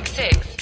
966.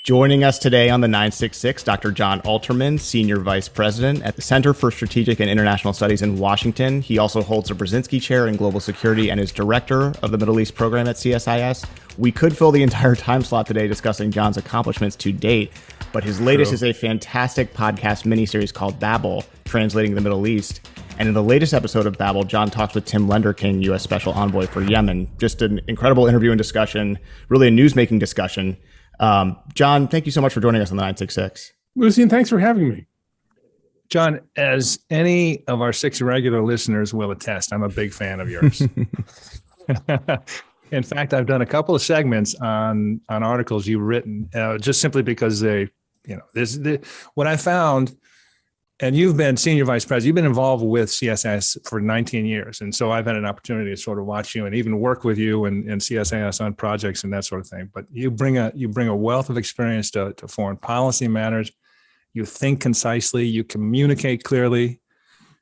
Joining us today on the 966, Dr. Jon Alterman, Senior Vice President at the Center for Strategic and International Studies in Washington. He also holds the Brzezinski Chair in Global Security and is Director of the Middle East Program at CSIS. We could fill the entire time slot today discussing Jon's accomplishments to date, but his latest is a fantastic podcast miniseries called Babel, Translating the Middle East. And in the latest episode of Babel, Jon talks with Tim Lenderking, U.S. Special Envoy for Yemen. Just an incredible interview and discussion, really a news-making discussion. Jon, thank you so much for joining us on the 966. Lucien, thanks for having me. John, as any of our 6 regular listeners will attest, I'm a big fan of yours. In fact, I've done a couple of segments on articles you've written, just simply because what I found, and you've been senior vice president, you've been involved with CSIS for 19 years. And so I've had an opportunity to sort of watch you and even work with you and CSIS on projects and that sort of thing. But you bring a wealth of experience to foreign policy matters. You think concisely, you communicate clearly,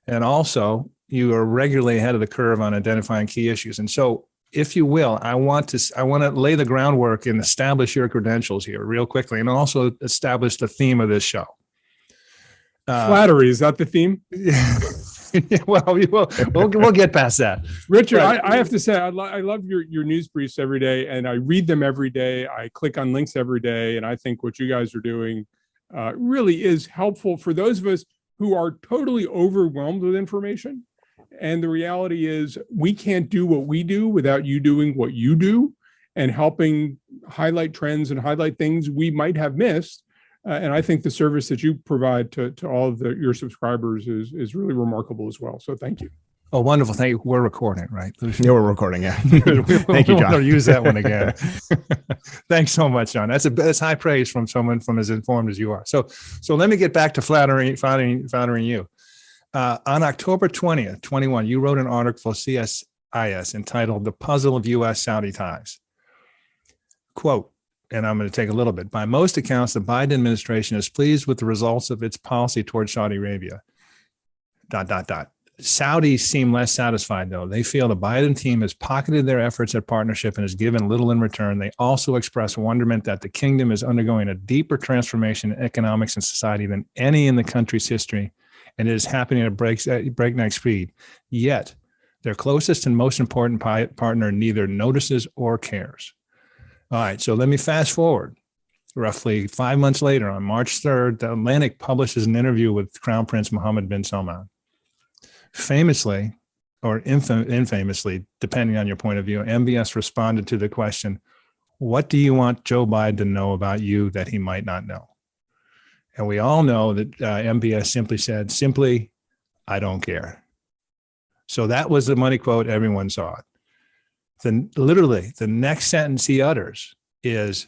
and also you are regularly ahead of the curve on identifying key issues. And so, if you will, I want to lay the groundwork and establish your credentials here real quickly, and also establish the theme of this show. Flattery, is that the theme? Well, we'll get past that. Richard, I have to say, I love your news briefs every day, and I read them every day. I click on links every day, and I think what you guys are doing really is helpful for those of us who are totally overwhelmed with information. And the reality is we can't do what we do without you doing what you do and helping highlight trends and highlight things we might have missed. And I think the service that you provide to all of your subscribers is really remarkable as well. So thank you. Oh, wonderful. Thank you. We're recording, right? Yeah, we're recording, yeah. Thank you, Jon. We'll use that one again. Thanks so much, Jon. That's high praise from someone from as informed as you are. So let me get back to flattering you. On October 20th, 21, you wrote an article for CSIS entitled The Puzzle of U.S. Saudi Ties. Quote, and I'm going to take a little bit. By most accounts, the Biden administration is pleased with the results of its policy towards Saudi Arabia. ... Saudis seem less satisfied, though. They feel the Biden team has pocketed their efforts at partnership and has given little in return. They also express wonderment that the kingdom is undergoing a deeper transformation in economics and society than any in the country's history, and it is happening at breakneck speed. Yet, their closest and most important partner neither notices or cares. All right, so let me fast forward. Roughly 5 months later, on March 3rd, The Atlantic publishes an interview with Crown Prince Mohammed bin Salman. Famously, or infamously, depending on your point of view, MBS responded to the question, what do you want Joe Biden to know about you that he might not know? And we all know that MBS simply said, I don't care. So that was the money quote. Everyone saw it. Then literally the next sentence he utters is,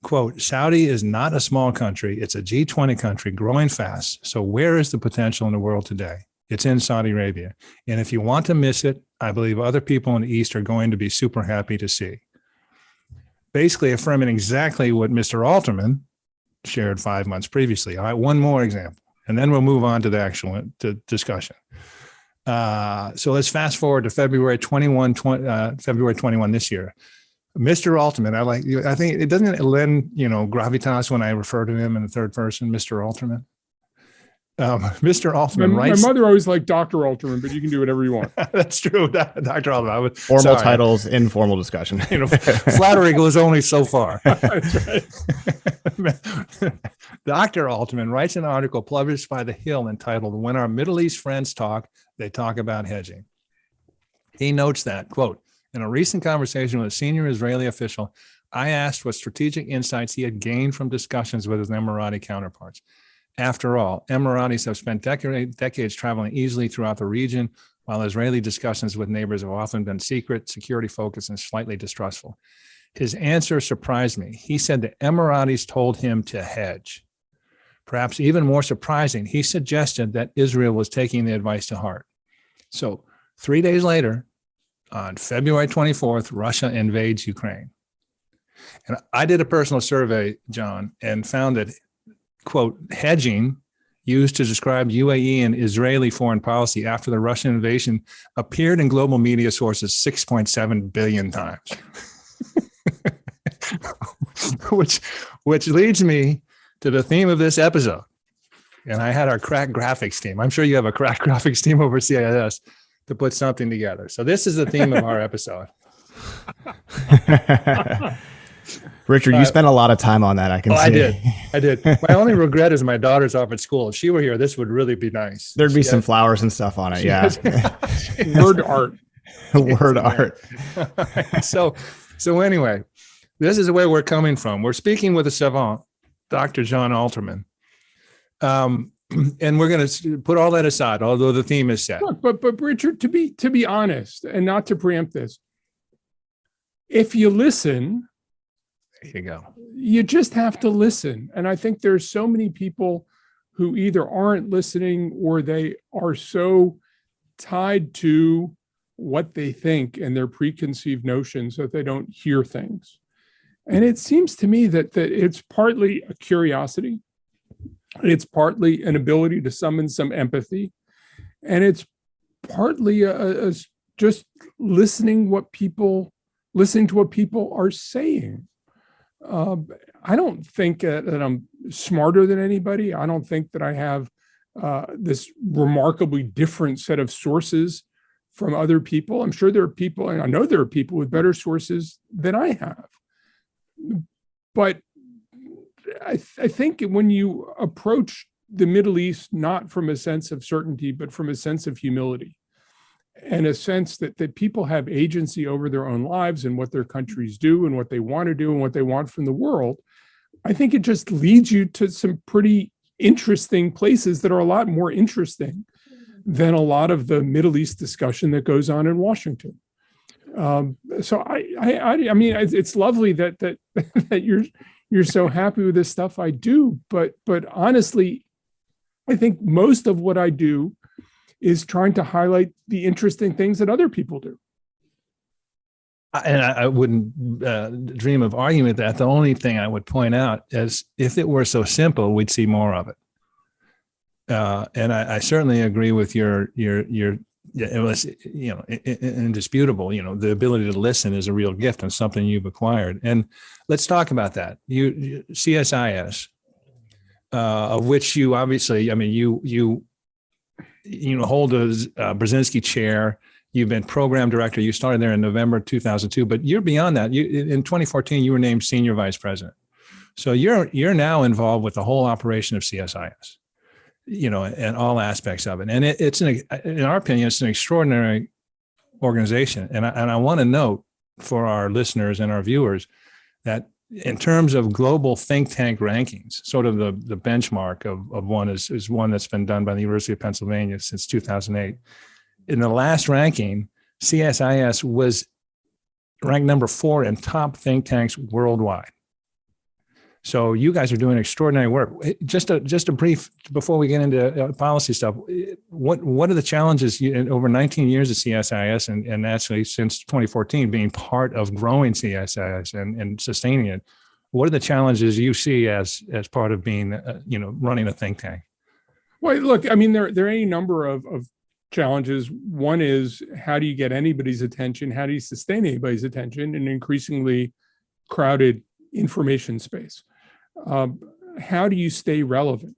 quote, Saudi is not a small country. It's a G20 country growing fast. So where is the potential in the world today? It's in Saudi Arabia. And if you want to miss it, I believe other people in the East are going to be super happy to see. Basically affirming exactly what Mr. Alterman shared 5 months previously. All right, one more example, and then we'll move on to the actual discussion. So let's fast forward to February 21 this year. Mr. Alterman, I think it doesn't lend, gravitas when I refer to him in the third person, Mr. Alterman. Mr. Alterman writes. My mother always liked Dr. Alterman, but you can do whatever you want. That's true, Dr. Alterman. Formal titles, informal discussion. Flattery goes only so far. That's right. Dr. Alterman writes an article published by The Hill entitled, When Our Middle East Friends Talk, They Talk About Hedging. He notes that, quote, in a recent conversation with a senior Israeli official, I asked what strategic insights he had gained from discussions with his Emirati counterparts. After all, Emiratis have spent decades traveling easily throughout the region, while Israeli discussions with neighbors have often been secret, security-focused, and slightly distrustful. His answer surprised me. He said the Emiratis told him to hedge. Perhaps even more surprising, he suggested that Israel was taking the advice to heart. So 3 days later, on February 24th, Russia invades Ukraine. And I did a personal survey, John, and found that, quote, hedging used to describe UAE and Israeli foreign policy after the Russian invasion appeared in global media sources 6.7 billion times. which leads me to the theme of this episode. And I had our crack graphics team. I'm sure you have a crack graphics team over CSIS to put something together. So this is the theme of our episode. Richard, you spent a lot of time on that. I can see. I did. My only regret is my daughter's off at school. If she were here, this would really be nice. There'd be some flowers and stuff on it. Yeah. Word art. Word art. So anyway, this is where we're coming from. We're speaking with a savant, Dr. Jon Alterman. And we're going to put all that aside, although the theme is set. Look, but Richard, to be honest, and not to preempt this, if you listen, there you go. You just have to listen. And I think there's so many people who either aren't listening or they are so tied to what they think and their preconceived notions that they don't hear things. And it seems to me that it's partly a curiosity. It's partly an ability to summon some empathy. And it's partly a just listening to what people are saying. I don't think that I'm smarter than anybody. I don't think that I have this remarkably different set of sources from other people. I'm sure there are people, and I know there are people with better sources than I have. But I think when you approach the Middle East, not from a sense of certainty, but from a sense of humility and a sense that people have agency over their own lives and what their countries do and what they want to do and what they want from the world, I think it just leads you to some pretty interesting places that are a lot more interesting than a lot of the Middle East discussion that goes on in Washington. So I mean, it's lovely that you're so happy with this stuff. I do, but honestly, I think most of what I do is trying to highlight the interesting things that other people do. And I wouldn't dream of arguing that. The only thing I would point out is if it were so simple, we'd see more of it. And I certainly agree with your it was, indisputable, the ability to listen is a real gift and something you've acquired. And let's talk about that. You CSIS, of which you obviously, I mean, you hold a Brzezinski Chair. You've been program director. You started there in November 2002, but you're beyond that. In 2014, you were named senior vice president. So you're now involved with the whole operation of CSIS, and all aspects of it. And it's in our opinion, it's an extraordinary organization. And I want to note for our listeners and our viewers that in terms of global think tank rankings, sort of the benchmark of one is one that's been done by the University of Pennsylvania since 2008. In the last ranking, CSIS was ranked number 4 in top think tanks worldwide. So you guys are doing extraordinary work. Just a brief before we get into policy stuff. What are the challenges in over 19 years of CSIS and actually since 2014 being part of growing CSIS and sustaining it? What are the challenges you see as part of being running a think tank? Well, look, I mean, there are any number of challenges. One is, how do you get anybody's attention? How do you sustain anybody's attention in an increasingly crowded information space? How do you stay relevant?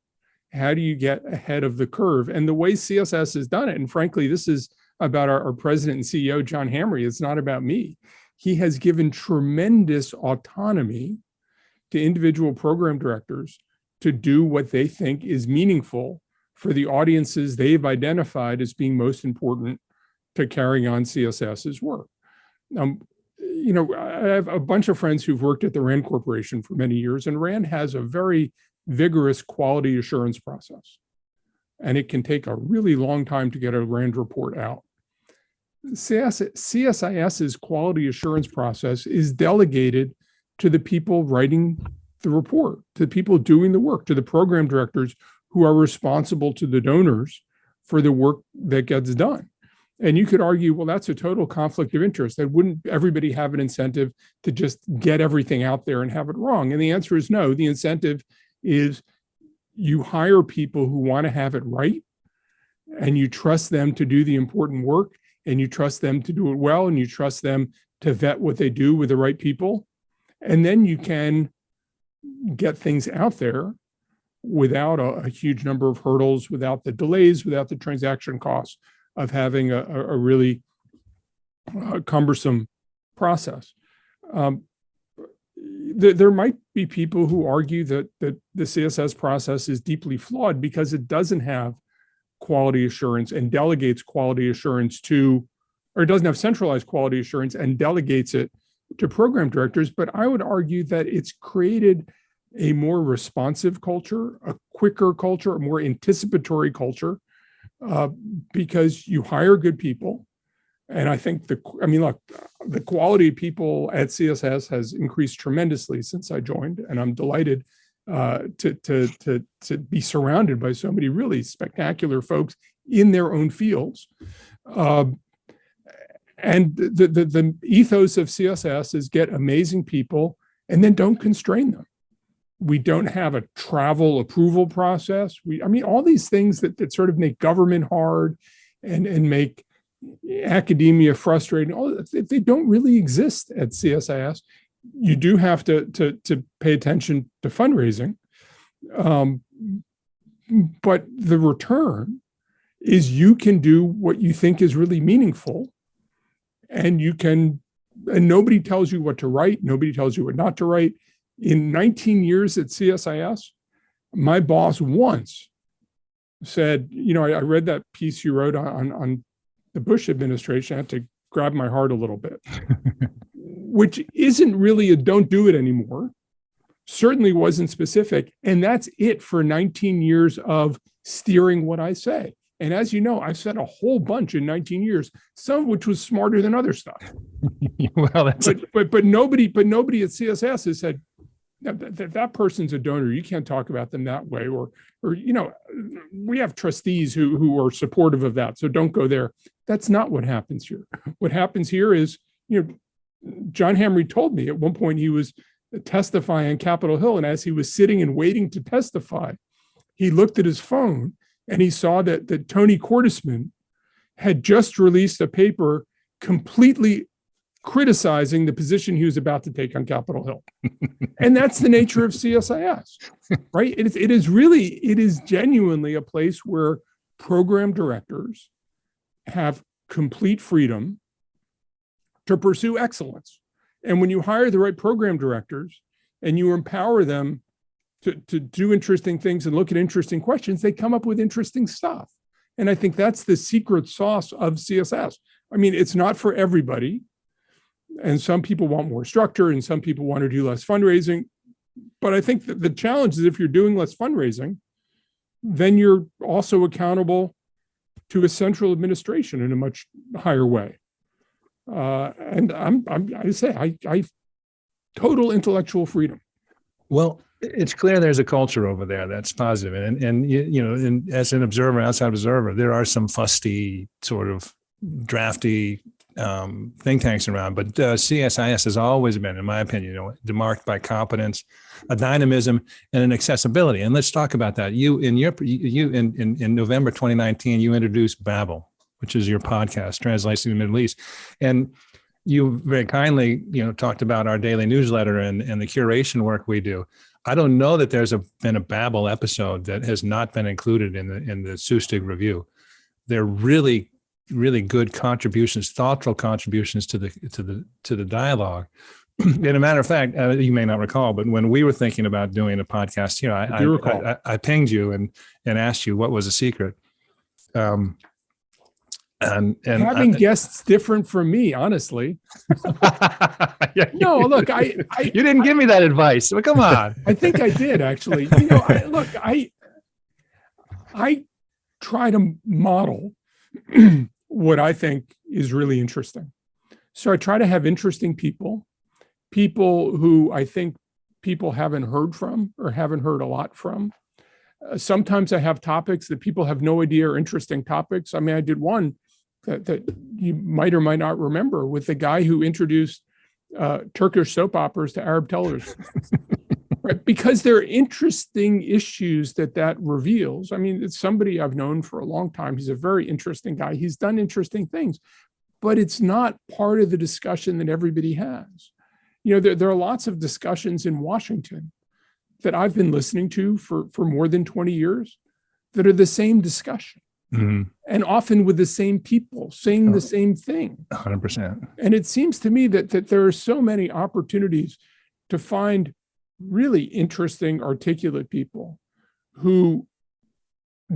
How do you get ahead of the curve? And the way CSS has done it, and frankly, this is about our president and CEO, John Hamre. It's not about me. He has given tremendous autonomy to individual program directors to do what they think is meaningful for the audiences they've identified as being most important to carrying on CSS's work. I have a bunch of friends who've worked at the RAND Corporation for many years, and RAND has a very vigorous quality assurance process. And it can take a really long time to get a RAND report out. CSIS's quality assurance process is delegated to the people writing the report, to the people doing the work, to the program directors who are responsible to the donors for the work that gets done. And you could argue, well, that's a total conflict of interest. That wouldn't everybody have an incentive to just get everything out there and have it wrong? And the answer is no. The incentive is you hire people who want to have it right, and you trust them to do the important work, and you trust them to do it well, and you trust them to vet what they do with the right people. And then you can get things out there without a huge number of hurdles, without the delays, without the transaction costs of having a really cumbersome process. There might be people who argue that the CSS process is deeply flawed because it doesn't have quality assurance and delegates quality assurance to, or it doesn't have centralized quality assurance and delegates it to program directors. But I would argue that it's created a more responsive culture, a quicker culture, a more anticipatory culture, because you hire good people. And I think look, the quality of people at CSS has increased tremendously since I joined, and I'm delighted to be surrounded by so many really spectacular folks in their own fields. And the ethos of CSS is get amazing people and then don't constrain them. We don't have a travel approval process. All these things that sort of make government hard and make academia frustrating, they don't really exist at CSIS. You do have to pay attention to fundraising. But the return is you can do what you think is really meaningful, and nobody tells you what to write. Nobody tells you what not to write. In 19 years at CSIS, my boss once said, I read that piece you wrote on the Bush administration. I had to grab my heart a little bit, which isn't really a don't do it anymore. Certainly wasn't specific. And that's it for 19 years of steering what I say. And as you know, I've said a whole bunch in 19 years, some of which was smarter than other stuff. Well, but nobody at CSS has said, that person's a donor. You can't talk about them that way. Or we have trustees who are supportive of that, so don't go there. That's not what happens here. What happens here is, John Hamre told me at one point he was testifying on Capitol Hill, and as he was sitting and waiting to testify, he looked at his phone and he saw that Tony Cordesman had just released a paper completely criticizing the position he was about to take on Capitol Hill. And that's the nature of CSIS, right? It is genuinely a place where program directors have complete freedom to pursue excellence. And when you hire the right program directors and you empower them to do interesting things and look at interesting questions, they come up with interesting stuff. And I think that's the secret sauce of CSS. It's not for everybody. And some people want more structure and some people want to do less fundraising. But I think that the challenge is if you're doing less fundraising, then you're also accountable to a central administration in a much higher way. And I total intellectual freedom. Well, it's clear there's a culture over there that's positive. And as an observer, outside observer, there are some fusty, sort of drafty think tanks around, but CSIS has always been, in my opinion, marked by competence, a dynamism, and an accessibility. And let's talk about that. In November 2019, you introduced Babel, which is your podcast, Translating the Middle East, and you very kindly, talked about our daily newsletter and the curation work we do. I don't know that there's been a Babel episode that has not been included in the Sustig review. They're really good contributions, thoughtful contributions to the dialogue. And a matter of fact, you may not recall, but when we were thinking about doing a podcast here, I pinged you and asked you what was the secret. And having guests different from me, honestly. No, look, you didn't give me that advice. Well, come on. I think I did actually. I try to model what I think is really interesting. So I try to have interesting people who I think people haven't heard from or haven't heard a lot from. Sometimes I have topics that people have no idea are interesting topics. I did one that you might or might not remember with the guy who introduced Turkish soap operas to Arab television. Right? Because there are interesting issues that reveals. It's somebody I've known for a long time. He's a very interesting guy. He's done interesting things, but it's not part of the discussion that everybody has. there are lots of discussions in Washington that I've been listening to for more than 20 years that are the same discussion. Mm-hmm. And often with the same people saying the same thing. 100%. And it seems to me that there are so many opportunities to find really interesting, articulate people who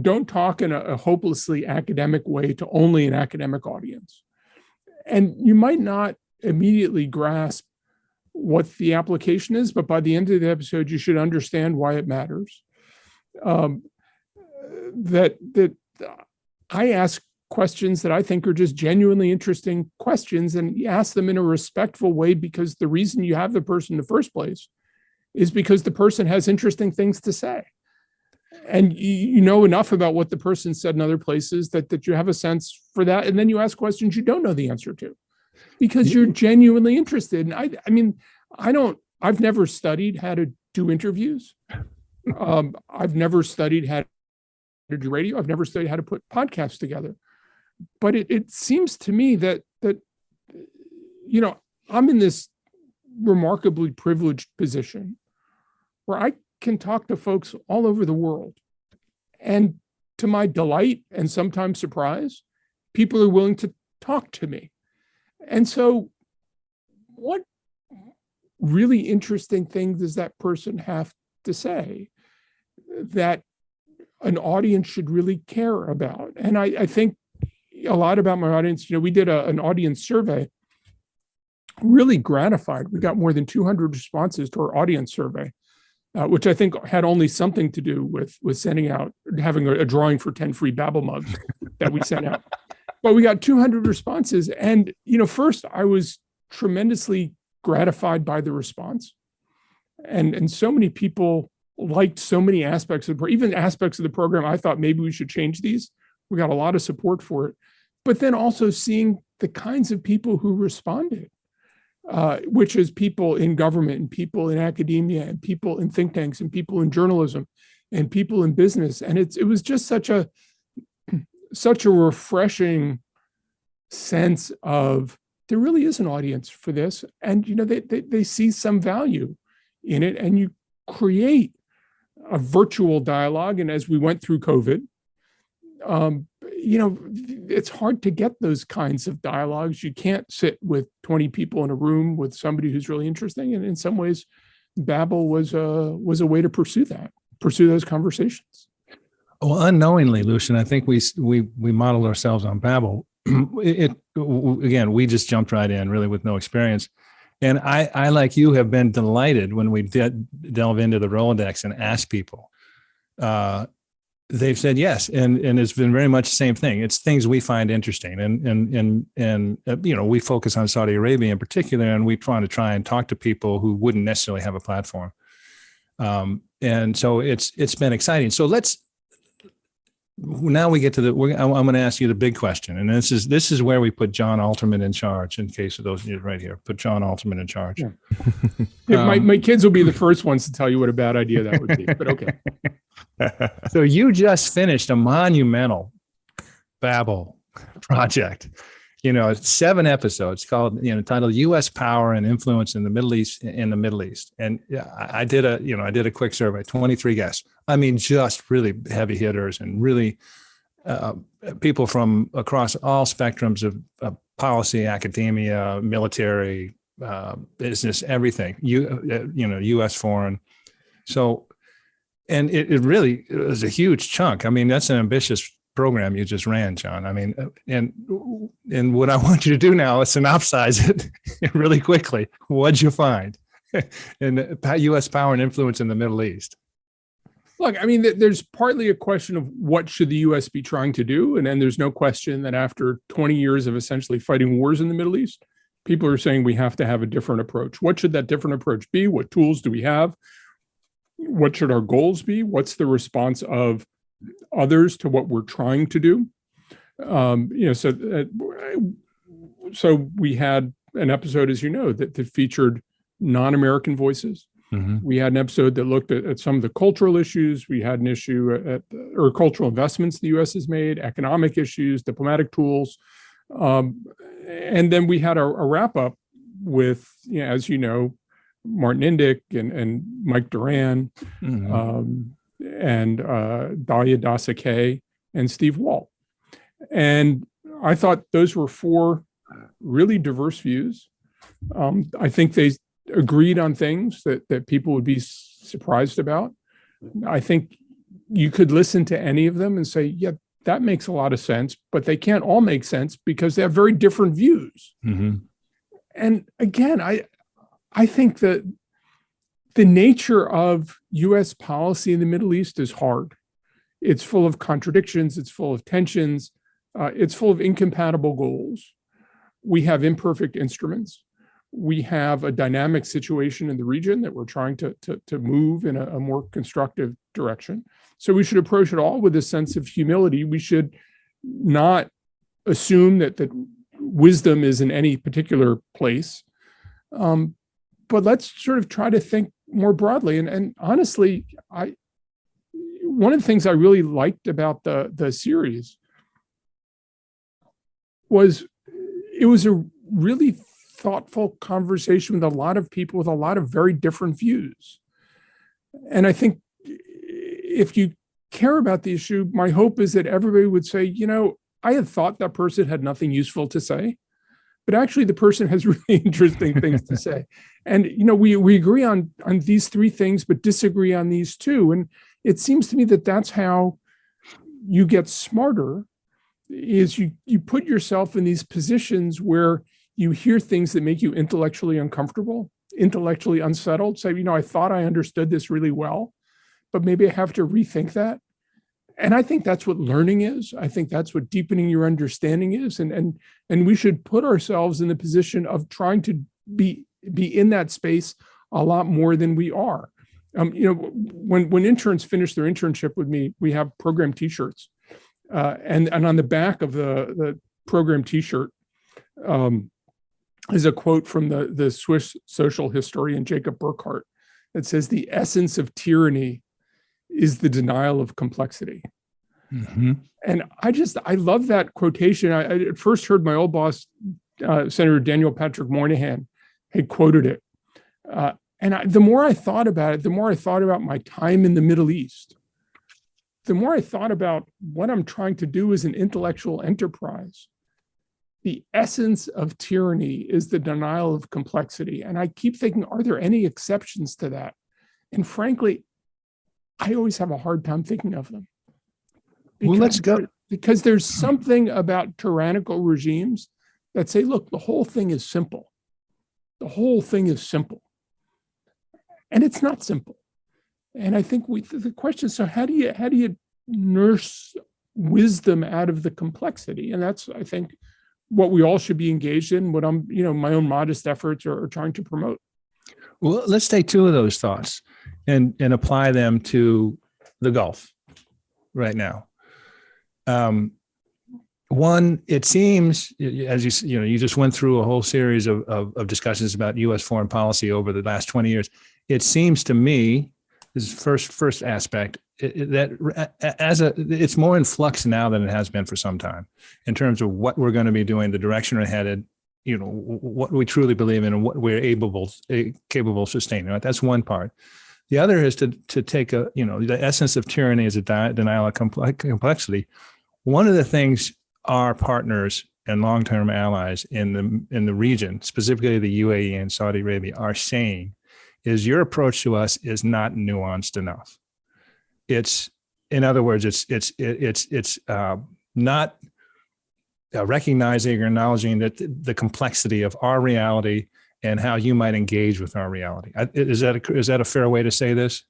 don't talk in a hopelessly academic way to only an academic audience. And you might not immediately grasp what the application is, but by the end of the episode, you should understand why it matters. That I ask questions that I think are just genuinely interesting questions, and you ask them in a respectful way, because the reason you have the person in the first place is because the person has interesting things to say. And you know enough about what the person said in other places that you have a sense for that. And then you ask questions you don't know the answer to because you're genuinely interested. And I've never studied how to do interviews. I've never studied how to do radio. I've never studied how to put podcasts together. But it seems to me that I'm in this remarkably privileged position where I can talk to folks all over the world. And to my delight and sometimes surprise, people are willing to talk to me. And so what really interesting thing does that person have to say that an audience should really care about? And I think a lot about my audience. We did an audience survey, really gratified. We got more than 200 responses to our audience survey, which I think had only something to do with sending out, having a drawing for 10 free Babel mugs that we sent out. But we got 200 responses. And, first I was tremendously gratified by the response. And so many people liked so many aspects of even aspects of the program. I thought maybe we should change these. We got a lot of support for it. But then also seeing the kinds of people who responded, which is people in government and people in academia and people in think tanks and people in journalism and people in business. And it was just such a refreshing sense of there really is an audience for this. And, they see some value in it, and you create a virtual dialogue. And as we went through COVID, it's hard to get those kinds of dialogues. You can't sit with 20 people in a room with somebody who's really interesting. And in some ways, Babel was a way to pursue those conversations. Well, unknowingly, Lucian, I think we modeled ourselves on Babel. Again, we just jumped right in, really with no experience. And I like you, have been delighted when we delve into the Rolodex and ask people. They've said yes, and it's been very much the same thing. It's things we find interesting, and we focus on Saudi Arabia in particular, and we try and talk to people who wouldn't necessarily have a platform. And so it's been exciting. So now we get to I'm going to ask you the big question, and this is where we put Jon Alterman in charge. In case of those right here, put Jon Alterman in charge. Yeah. My kids will be the first ones to tell you what a bad idea that would be. But okay. So you just finished a monumental Babel project. 7 episodes titled U.S. Power and Influence in the Middle East. And I did a quick survey, 23 guests. I mean, just really heavy hitters and really people from across all spectrums of policy, academia, military, business, everything, U.S. foreign. So, and it really was a huge chunk. I mean, that's an ambitious program you just ran, Jon. I mean, and what I want you to do now is synopsize it really quickly. What'd you find in U.S. power and influence in the Middle East? Look, I mean, there's partly a question of what should the U.S. be trying to do, and then there's no question that after 20 years of essentially fighting wars in the Middle East, people are saying we have to have a different approach. What should that different approach be? What tools do we have? What should our goals be? What's the response of others to what we're trying to do? So we had an episode, as you know, that featured non-American voices. Mm-hmm. We had an episode that looked at some of the cultural issues. We had an issue or cultural investments the U.S. has made, economic issues, diplomatic tools. And then we had a wrap-up with, as you know, Martin Indyk and Mike Duran, and Dalia Dasa-Kay and Steve Wall. And I thought those were four really diverse views. I think they agreed on things that people would be surprised about. I think you could listen to any of them and say, yeah, that makes a lot of sense, but they can't all make sense because they have very different views. And again, I think that the nature of U.S. policy in the Middle East is hard. It's full of contradictions. It's full of tensions. It's full of incompatible goals. We have imperfect instruments. We have a dynamic situation in the region that we're trying to move in a more constructive direction. So we should approach it all with a sense of humility. We should not assume that wisdom is in any particular place. But let's sort of try to think more broadly. And honestly, one of the things I really liked about the series was it was a really thoughtful conversation with a lot of people with a lot of very different views. And I think if you care about the issue, my hope is that everybody would say, I had thought that person had nothing useful to say, but actually the person has really interesting things to say. And, we agree on these three things, but disagree on these two. And it seems to me that that's how you get smarter, is you put yourself in these positions where you hear things that make you intellectually uncomfortable, intellectually unsettled. Say, I thought I understood this really well, but maybe I have to rethink that. And I think that's what learning is. I think that's what deepening your understanding is. And we should put ourselves in the position of trying to be in that space a lot more than we are. When interns finish their internship with me, we have program T-shirts. And on the back of the program T-shirt is a quote from the Swiss social historian Jacob Burckhardt that says, "The essence of tyranny is the denial of complexity." And I love that quotation. I at first heard my old boss, Senator Daniel Patrick Moynihan, had quoted it. And the more I thought about it, the more I thought about my time in the Middle East, the more I thought about what I'm trying to do as an intellectual enterprise. The essence of tyranny is the denial of complexity. And I keep thinking, are there any exceptions to that? And frankly, I always have a hard time thinking of them. Well, let's go. Because there's something about tyrannical regimes that say, look, the whole thing is simple. The whole thing is simple. And it's not simple. And I think the question is, so how do you nurse wisdom out of the complexity? And that's, I think, what we all should be engaged in, what I'm, my own modest efforts are trying to promote. Well, let's take two of those thoughts and apply them to the Gulf right now. One, it seems, as you just went through a whole series of discussions about U.S. foreign policy over the last 20 years. It seems to me, this is first aspect, that it's more in flux now than it has been for some time in terms of what we're going to be doing, the direction we're headed, what we truly believe in and what we're capable of sustaining. Right? That's one part. The other is to take the essence of tyranny is a denial of complexity. One of the things our partners and long-term allies in the region, specifically the UAE and Saudi Arabia, are saying is your approach to us is not nuanced enough. It's, in other words, it's not recognizing or acknowledging that the complexity of our reality and how you might engage with our reality. Is that a fair way to say this?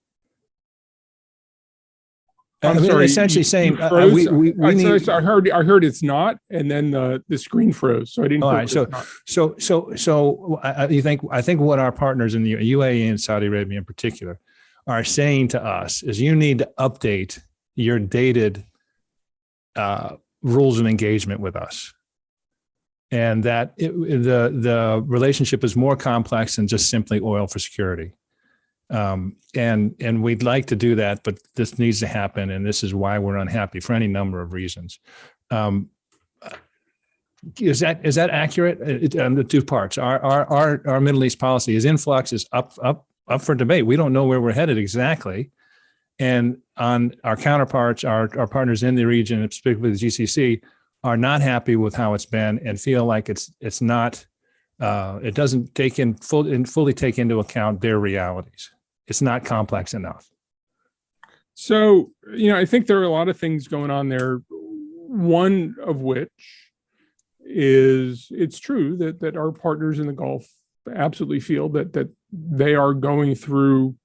I'm sorry, essentially saying we need. I heard it's not, and then the screen froze, so I didn't. All right, so I think what our partners in the UAE and Saudi Arabia in particular are saying to us is you need to update your dated rules of engagement with us, and that the relationship is more complex than just simply oil for security. And we'd like to do that, but this needs to happen. And this is why we're unhappy for any number of reasons. Is that accurate? The two parts. Our Middle East policy is influx is up for debate. We don't know where we're headed exactly. And on our counterparts, our partners in the region, specifically the GCC, are not happy with how it's been and feel like it's not. It doesn't fully take into account their realities. It's not complex enough. So, I think there are a lot of things going on there. One of which is it's true that our partners in the Gulf absolutely feel that they are going through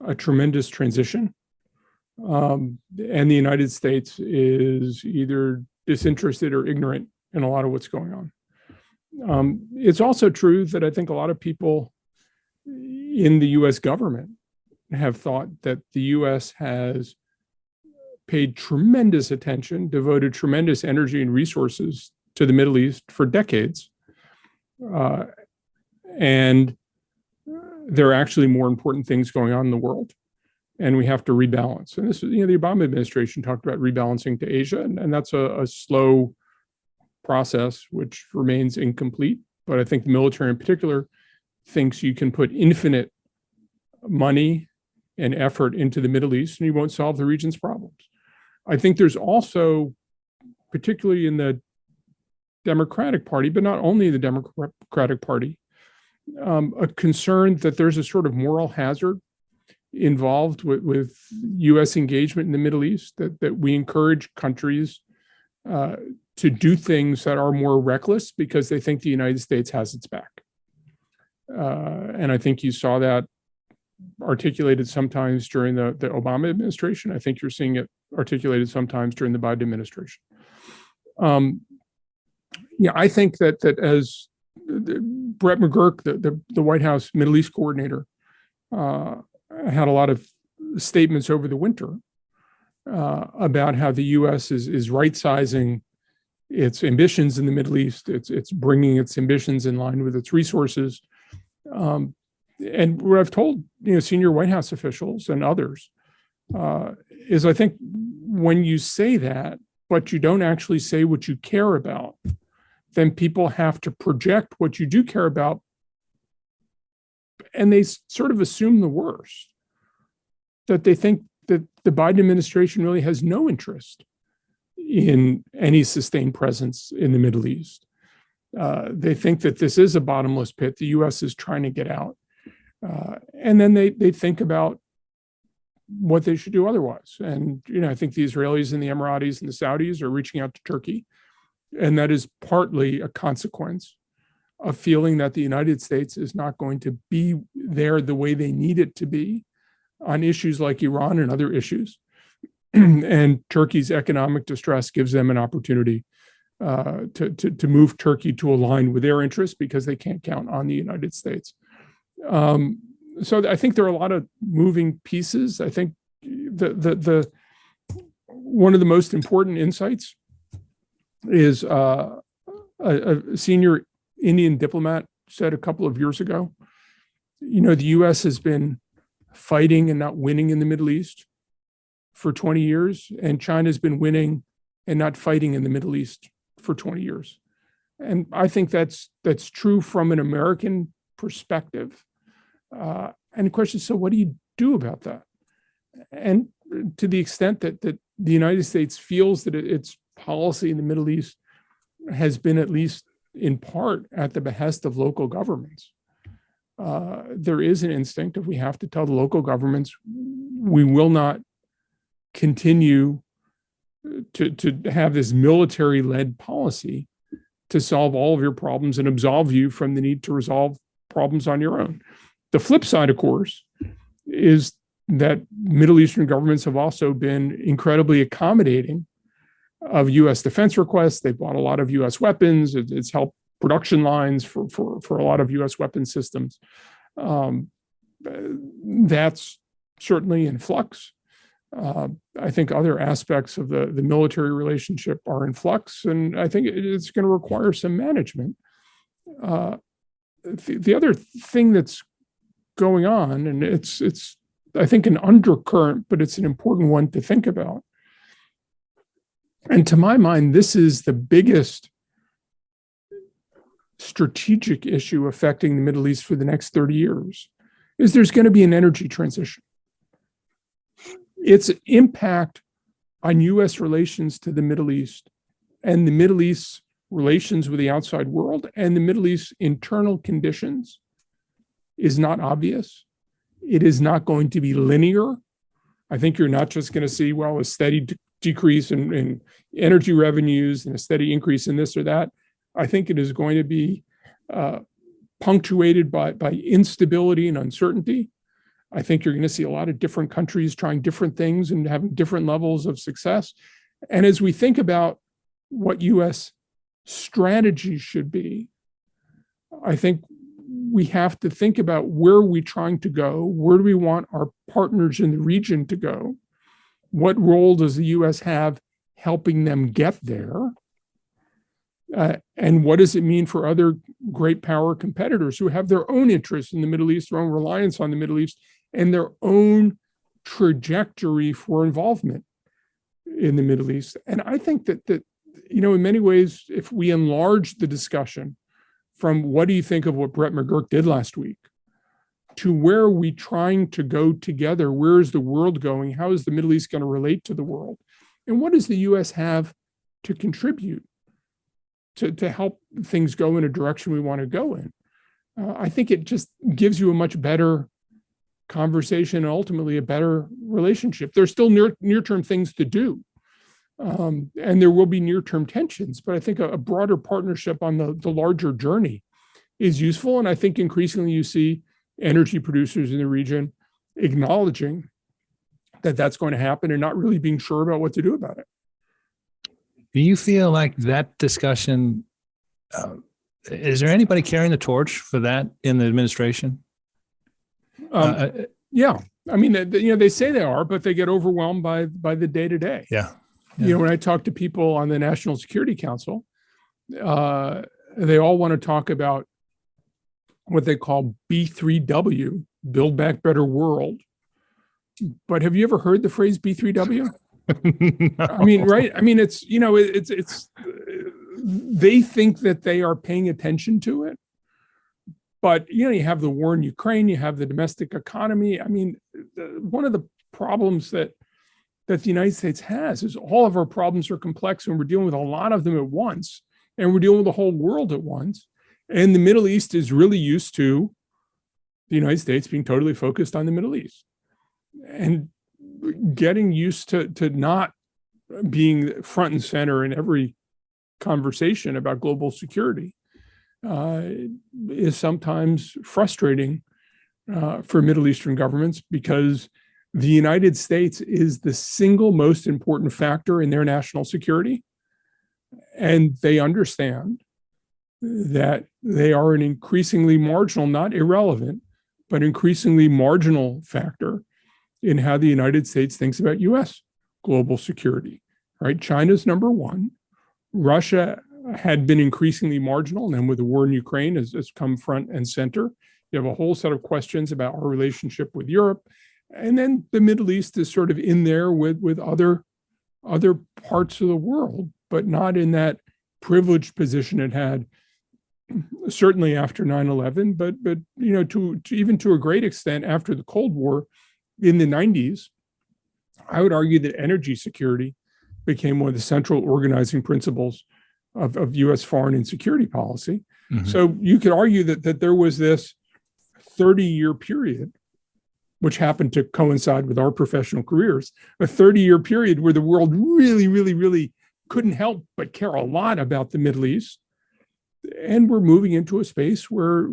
a tremendous transition. And the United States is either disinterested or ignorant in a lot of what's going on. It's also true that I think a lot of people in the U.S. government have thought that the U.S. has paid tremendous attention, devoted tremendous energy and resources to the Middle East for decades. And there are actually more important things going on in the world. And we have to rebalance. And this is, the Obama administration talked about rebalancing to Asia, and that's a slow process, which remains incomplete. But I think the military in particular thinks you can put infinite money and effort into the Middle East and you won't solve the region's problems. I think there's also, particularly in the Democratic Party, but not only the Democratic Party, a concern that there's a sort of moral hazard involved with U.S. engagement in the Middle East, that we encourage countries to do things that are more reckless because they think the United States has its back. And I think you saw that articulated sometimes during the Obama administration. I think you're seeing it articulated sometimes during the Biden administration. I think that as Brett McGurk, the White House Middle East coordinator, had a lot of statements over the winter about how the U.S. is right-sizing its ambitions in the Middle East. It's bringing its ambitions in line with its resources. And what I've told senior White House officials and others is I think when you say that, but you don't actually say what you care about, then people have to project what you do care about, and they sort of assume the worst, that they think that the Biden administration really has no interest in any sustained presence in the Middle East. They think that this is a bottomless pit. The U.S. is trying to get out. And then they think about what they should do otherwise. And, I think the Israelis and the Emiratis and the Saudis are reaching out to Turkey. And that is partly a consequence of feeling that the United States is not going to be there the way they need it to be on issues like Iran and other issues. And Turkey's economic distress gives them an opportunity to move Turkey to align with their interests because they can't count on the United States. So I think there are a lot of moving pieces. I think the one of the most important insights is a senior Indian diplomat said a couple of years ago, the U.S. has been fighting and not winning in the Middle East for 20 years, and China's been winning and not fighting in the Middle East for 20 years. And I think that's true from an American perspective. And the question is, so what do you do about that? And to the extent that the United States feels that its policy in the Middle East has been at least in part at the behest of local governments, there is an instinct if we have to tell the local governments we will not continue to have this military-led policy to solve all of your problems and absolve you from the need to resolve problems on your own. The flip side, of course, is that Middle Eastern governments have also been incredibly accommodating of U.S. defense requests. They've bought a lot of U.S. weapons. It's helped production lines for a lot of U.S. weapon systems. That's certainly in flux. I think other aspects of the military relationship are in flux, and I think it's going to require some management. The other thing that's going on, and it's I think an undercurrent, but it's an important one to think about. And to my mind, this is the biggest strategic issue affecting the Middle East for the next 30 years is there's going to be an energy transition. Its impact on U.S. relations to the Middle East and the Middle East's relations with the outside world and the Middle East's internal conditions is not obvious. It is not going to be linear. I think you're not just going to see, well, a steady decrease in energy revenues and a steady increase in this or that. I think it is going to be punctuated by instability and uncertainty. I think you're going to see a lot of different countries trying different things and having different levels of success. And as we think about what U.S. strategy should be, I think we have to think about where are we trying to go? Where do we want our partners in the region to go? What role does the U.S. have helping them get there? And what does it mean for other great power competitors who have their own interests in the Middle East, their own reliance on the Middle East, and their own trajectory for involvement in the Middle East? And I think that in many ways, if we enlarge the discussion from what do you think of what Brett McGurk did last week to where are we trying to go together? Where is the world going? How is the Middle East going to relate to the world? And what does the U.S. have to contribute to help things go in a direction we want to go in? I think it just gives you a much better conversation and ultimately a better relationship. There's still near-term things to do. And there will be near-term tensions, but I think a broader partnership on the larger journey is useful. And I think increasingly you see energy producers in the region acknowledging that that's going to happen and not really being sure about what to do about it. Do you feel like that discussion, is there anybody carrying the torch for that in the administration? Yeah. I mean, they say they are, but they get overwhelmed by the day-to-day. Yeah. When I talk to people on the National Security Council, they all want to talk about what they call B3W, Build Back Better World. But have you ever heard the phrase B3W? No. I mean, right? I mean, it's they think that they are paying attention to it. But, you have the war in Ukraine, you have the domestic economy. I mean, one of the problems that the United States has is all of our problems are complex and we're dealing with a lot of them at once. And we're dealing with the whole world at once. And the Middle East is really used to the United States being totally focused on the Middle East. And getting used to not being front and center in every conversation about global security is sometimes frustrating for Middle Eastern governments because the United States is the single most important factor in their national security. And they understand that they are an increasingly marginal, not irrelevant, but increasingly marginal factor in how the United States thinks about U.S. global security, right? China's number one. Russia had been increasingly marginal, and then with the war in Ukraine has come front and center. You have a whole set of questions about our relationship with Europe. And then the Middle East is sort of in there with other parts of the world, but not in that privileged position it had certainly after 9/11, but to even to a great extent after the Cold War in the 90s. I would argue that energy security became one of the central organizing principles of U.S. foreign and security policy. Mm-hmm. So you could argue that there was this 30-year period, which happened to coincide with our professional careers, a 30-year period where the world really, really, really couldn't help but care a lot about the Middle East. And we're moving into a space where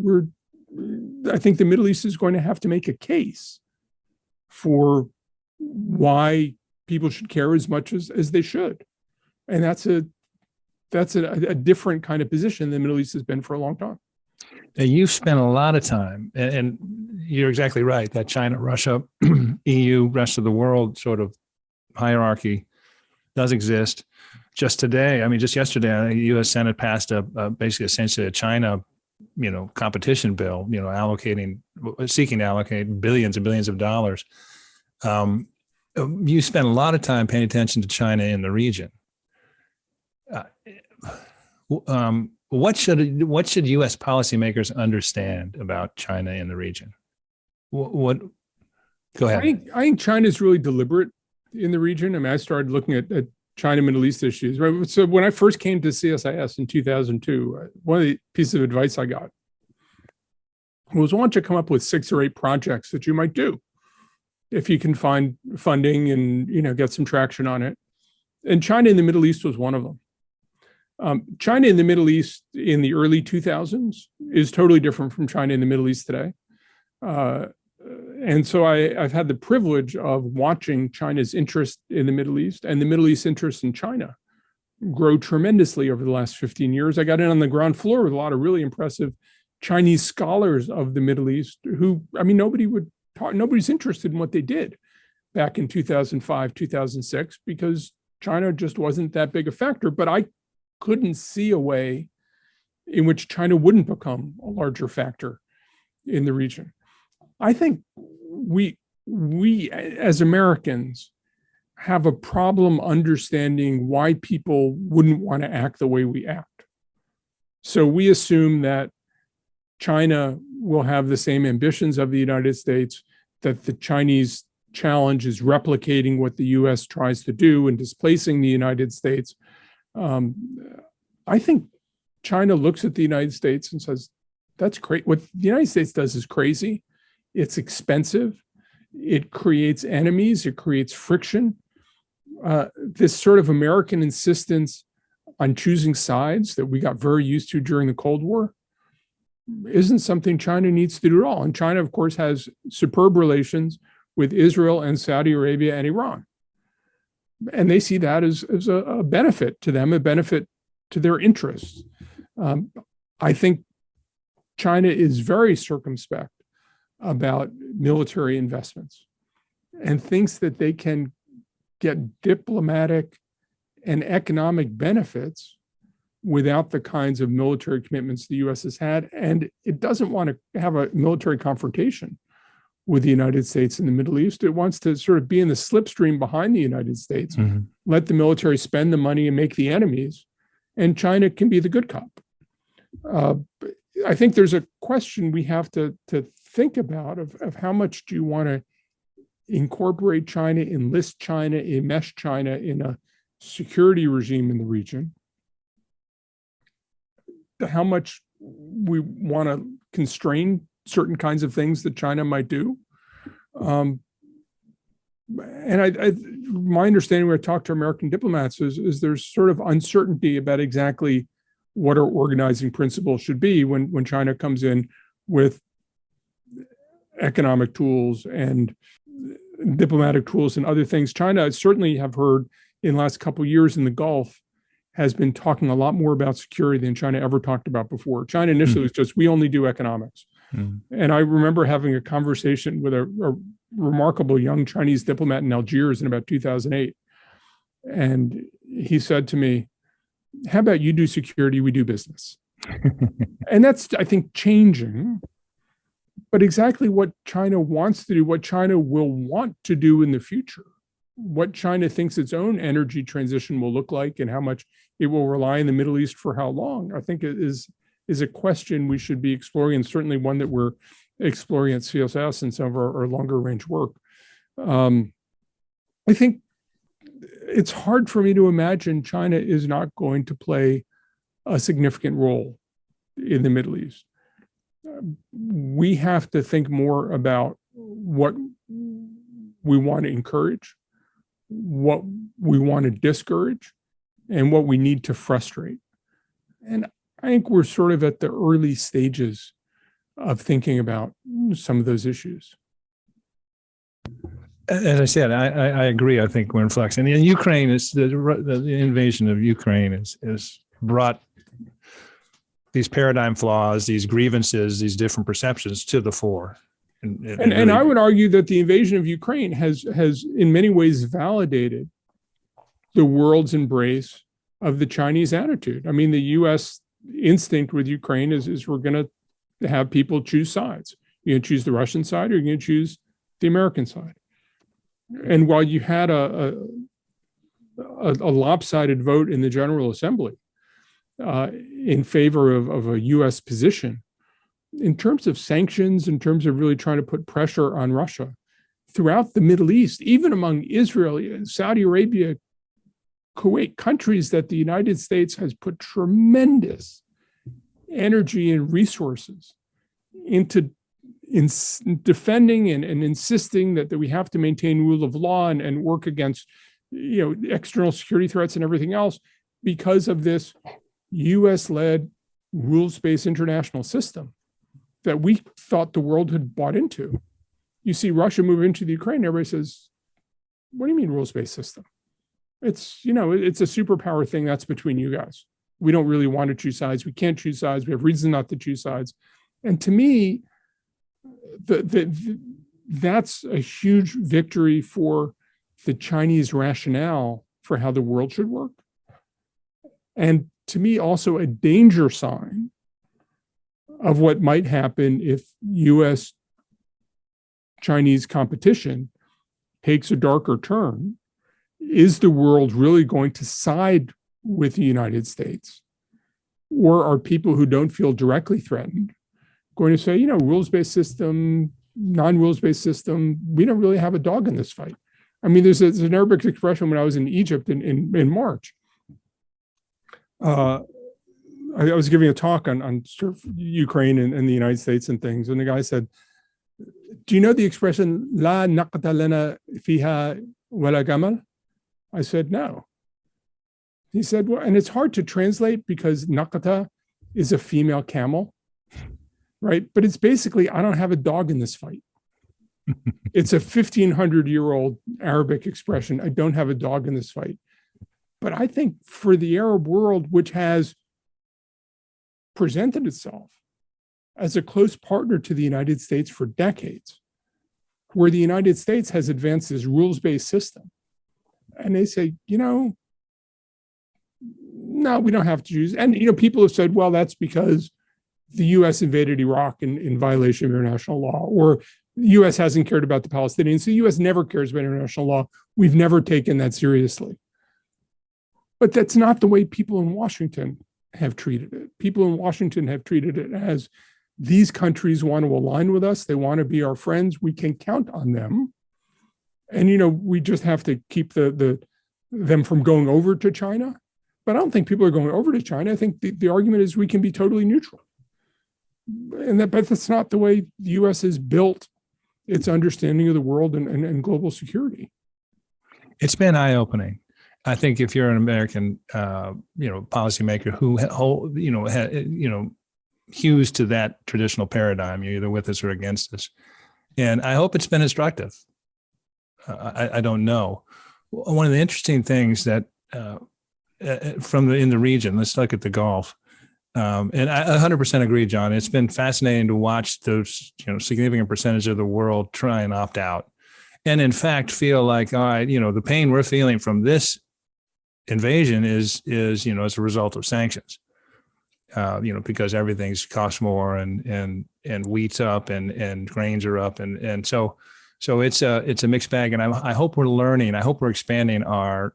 I think the Middle East is going to have to make a case for why people should care as much as they should. And that's a different kind of position the Middle East has been for a long time. Now, you've spent a lot of time, and you're exactly right, that China, Russia, EU, rest of the world sort of hierarchy does exist. Just today, just yesterday, the U.S. Senate passed basically essentially a China, competition bill, seeking to allocate billions and billions of dollars. You spent a lot of time paying attention to China in the region. what should U.S. policymakers understand about China in the region? What go ahead. I think China is really deliberate in the region. I mean, I started looking at China, Middle East issues. Right? So when I first came to CSIS in 2002, one of the pieces of advice I got was, why don't you come up with 6 or 8 projects that you might do if you can find funding and, you know, get some traction on it. And China in the Middle East was one of them. China in the Middle East in the early 2000s is totally different from China in the Middle East today. And so I've had the privilege of watching China's interest in the Middle East and the Middle East interest in China grow tremendously over the last 15 years. I got in on the ground floor with a lot of really impressive Chinese scholars of the Middle East who, I mean, nobody's interested in what they did back in 2005, 2006, because China just wasn't that big a factor. But I couldn't see a way in which China wouldn't become a larger factor in the region. I think we as Americans have a problem understanding why people wouldn't want to act the way we act. So we assume that China will have the same ambitions of the United States, that the Chinese challenge is replicating what the U.S. tries to do and displacing the United States. I think China looks at the United States and says, that's great. What the United States does is crazy. It's expensive. It creates enemies. It creates friction. This sort of American insistence on choosing sides that we got very used to during the Cold War isn't something China needs to do at all. And China, of course, has superb relations with Israel and Saudi Arabia and Iran. And they see that as a benefit to them, a benefit to their interests. I think China is very circumspect about military investments and thinks that they can get diplomatic and economic benefits without the kinds of military commitments the U.S. has had. And it doesn't want to have a military confrontation with the United States in the Middle East. It wants to sort of be in the slipstream behind the United States, let the military spend the money and make the enemies, and China can be the good cop. I think there's a question we have to think about of how much do you want to incorporate China, enlist China, enmesh China in a security regime in the region, how much we want to constrain certain kinds of things that China might do. And my understanding when I talk to American diplomats is there's sort of uncertainty about exactly what our organizing principles should be when China comes in with economic tools and diplomatic tools and other things. China, I certainly have heard in the last couple of years in the Gulf, has been talking a lot more about security than China ever talked about before. China initially was just, we only do economics. And I remember having a conversation with a remarkable young Chinese diplomat in Algiers in about 2008. And he said to me, how about you do security, we do business? And that's, I think, changing. But exactly what China wants to do, what China will want to do in the future, what China thinks its own energy transition will look like and how much it will rely on the Middle East for how long, I think it is a question we should be exploring, and certainly one that we're exploring at CSIS and some of our longer range work. I think it's hard for me to imagine China is not going to play a significant role in the Middle East. We have to think more about what we want to encourage, what we want to discourage, and what we need to frustrate. And I think we're sort of at the early stages of thinking about some of those issues. As I said, I agree. I think we're in flux. And in Ukraine, is the invasion of Ukraine is brought these paradigm flaws, these grievances, these different perceptions to the fore. And I would argue that the invasion of Ukraine has in many ways validated the world's embrace of the Chinese attitude. I mean, the U.S. instinct with Ukraine is we're going to have people choose sides. You're going to choose the Russian side, or you're going to choose the American side. And while you had a lopsided vote in the General Assembly in favor of a U.S. position in terms of sanctions, in terms of really trying to put pressure on Russia throughout the Middle East, even among Israel, Saudi Arabia, Kuwait, countries that the United States has put tremendous energy and resources into in defending and insisting that we have to maintain rule of law and work against external security threats and everything else because of this U.S.-led rules-based international system that we thought the world had bought into. You see Russia move into the Ukraine, everybody says, what do you mean rules-based system? It's, it's a superpower thing that's between you guys. We don't really want to choose sides. We can't choose sides. We have reason not to choose sides. And to me, that's a huge victory for the Chinese rationale for how the world should work. And to me, also a danger sign of what might happen if U.S.-Chinese competition takes a darker turn. Is the world really going to side with the United States? Or are people who don't feel directly threatened going to say, rules-based system, non-rules-based system, we don't really have a dog in this fight? I mean, there's an Arabic expression when I was in Egypt in March. I was giving a talk on sort of Ukraine and the United States and things, and the guy said, do you know the expression, La naqta lana fiha wala gamal? I said, no. He said, well, and it's hard to translate because naqta is a female camel, right? But it's basically, I don't have a dog in this fight. It's a 1,500-year-old Arabic expression. I don't have a dog in this fight. But I think for the Arab world, which has presented itself as a close partner to the United States for decades, where the United States has advanced this rules-based system, and they say, no, we don't have to choose. And, people have said, well, that's because the U.S. invaded Iraq in violation of international law, or the U.S. hasn't cared about the Palestinians. The U.S. never cares about international law. We've never taken that seriously. But that's not the way people in Washington have treated it. People in Washington have treated it as these countries want to align with us. They want to be our friends. We can count on them. And, we just have to keep them from going over to China. But I don't think people are going over to China. I think the argument is we can be totally neutral. But that's not the way the U.S. has built its understanding of the world and global security. It's been eye-opening. I think if you're an American, policymaker who, hews to that traditional paradigm, you're either with us or against us. And I hope it's been instructive. I don't know. One of the interesting things that in the region, let's look at the Gulf. And I 100% agree, John. It's been fascinating to watch those, significant percentage of the world try and opt out. And in fact, feel like, all right, the pain we're feeling from this invasion is as a result of sanctions, because everything's cost more and wheat's up and grains are up. And so it's a mixed bag. And I hope we're learning. I hope we're expanding I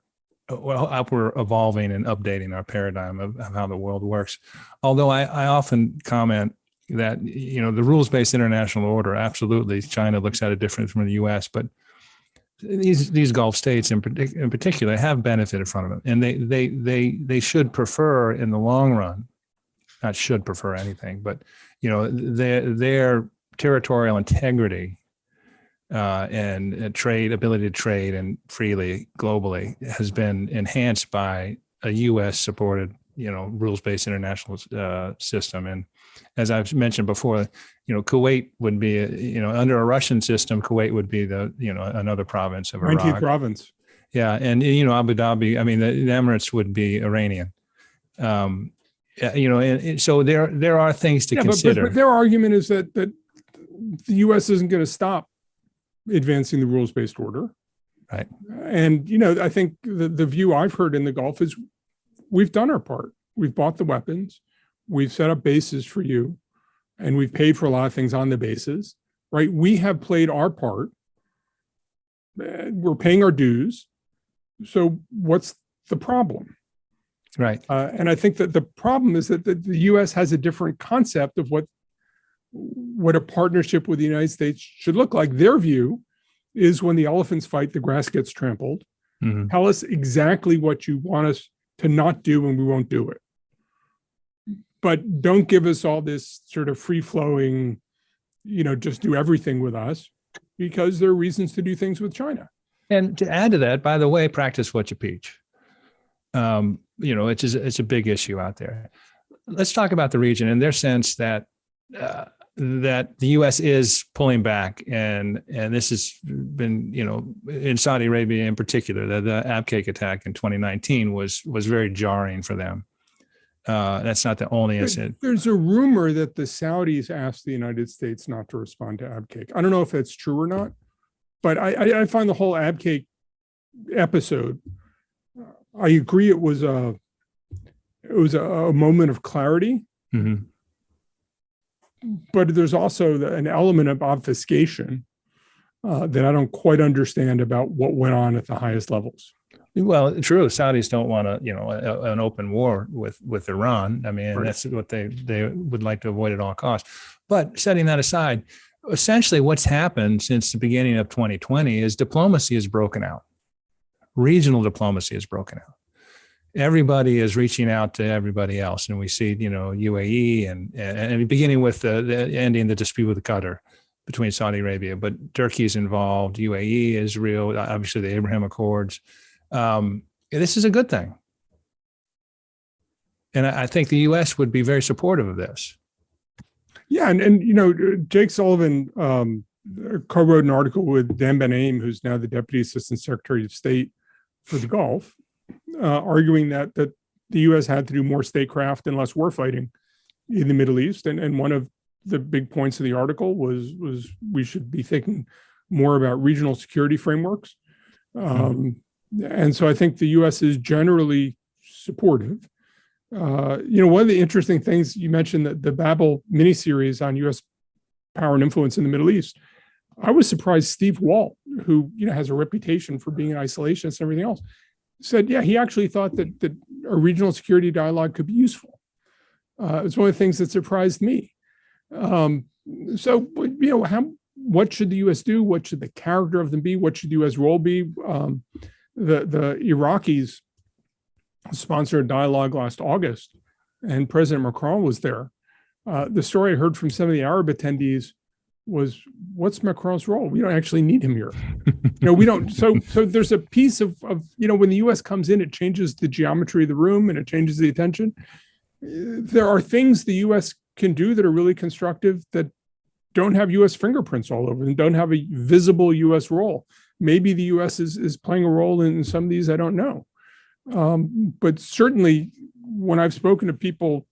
hope we're evolving and updating our paradigm of how the world works. Although I often comment that, the rules-based international order, absolutely, China looks at it different from the U.S., but these Gulf states in particular have benefited from it, and they should prefer in the long run, not should prefer anything, but their territorial integrity and ability to trade and freely globally has been enhanced by a U.S. supported rules-based international system. And as I've mentioned before, Kuwait would be, under a Russian system, Kuwait would be another province of Iraq. 19th province. Yeah. And, Abu Dhabi, the Emirates would be Iranian. And so there are things to consider. But their argument is that the U.S. isn't going to stop advancing the rules-based order. Right. And, I think the view I've heard in the Gulf is we've done our part. We've bought the weapons. We've set up bases for you, and we've paid for a lot of things on the bases, right? We have played our part. We're paying our dues. So what's the problem? Right. And I think that the problem is that the U.S. has a different concept of what a partnership with the United States should look like. Their view is when the elephants fight, the grass gets trampled. Mm-hmm. Tell us exactly what you want us to not do and we won't do it. But don't give us all this sort of free-flowing, just do everything with us, because there are reasons to do things with China. And to add to that, by the way, practice what you preach. It's a big issue out there. Let's talk about the region in their sense that that the U.S. is pulling back, and this has been, in Saudi Arabia in particular, the Abqaiq attack in 2019 was very jarring for them. That's not the only incident. There's a rumor that the Saudis asked the United States not to respond to Abqaiq. I don't know if that's true or not, but I find the whole Abqaiq episode, I agree it was a moment of clarity, mm-hmm. but there's also an element of obfuscation that I don't quite understand about what went on at the highest levels. Well, true. Saudis don't want an open war with Iran. I mean, Right. That's what they would like to avoid at all costs. But setting that aside, essentially what's happened since the beginning of 2020 is diplomacy is broken out. Regional diplomacy is broken out. Everybody is reaching out to everybody else. And we see, UAE and beginning with the ending the dispute with Qatar between Saudi Arabia, but Turkey's involved, UAE, Israel, obviously the Abraham Accords. This is a good thing. And I think the U.S. would be very supportive of this. Yeah. And Jake Sullivan co-wrote an article with Dan Ben-Haim, who's now the Deputy Assistant Secretary of State for the Gulf, arguing that the U.S. had to do more statecraft and less war fighting in the Middle East. And one of the big points of the article was we should be thinking more about regional security frameworks. And so I think the U.S. is generally supportive. One of the interesting things you mentioned, that the Babel miniseries on U.S. power and influence in the Middle East, I was surprised Steve Walt, who has a reputation for being an isolationist and everything else, said, yeah, he actually thought that a regional security dialogue could be useful. It's one of the things that surprised me. What should the U.S. do? What should the character of them be? What should the U.S. role be? The Iraqis sponsored a dialogue last August, and President Macron was there. The story I heard from some of the Arab attendees was, what's Macron's role? We don't actually need him here. We don't. So there's a piece of when the U.S. comes in, it changes the geometry of the room and it changes the attention. There are things the U.S. can do that are really constructive that don't have U.S. fingerprints all over them, don't have a visible U.S. role. Maybe the U.S. is playing a role in some of these, I don't know. But certainly when I've spoken to people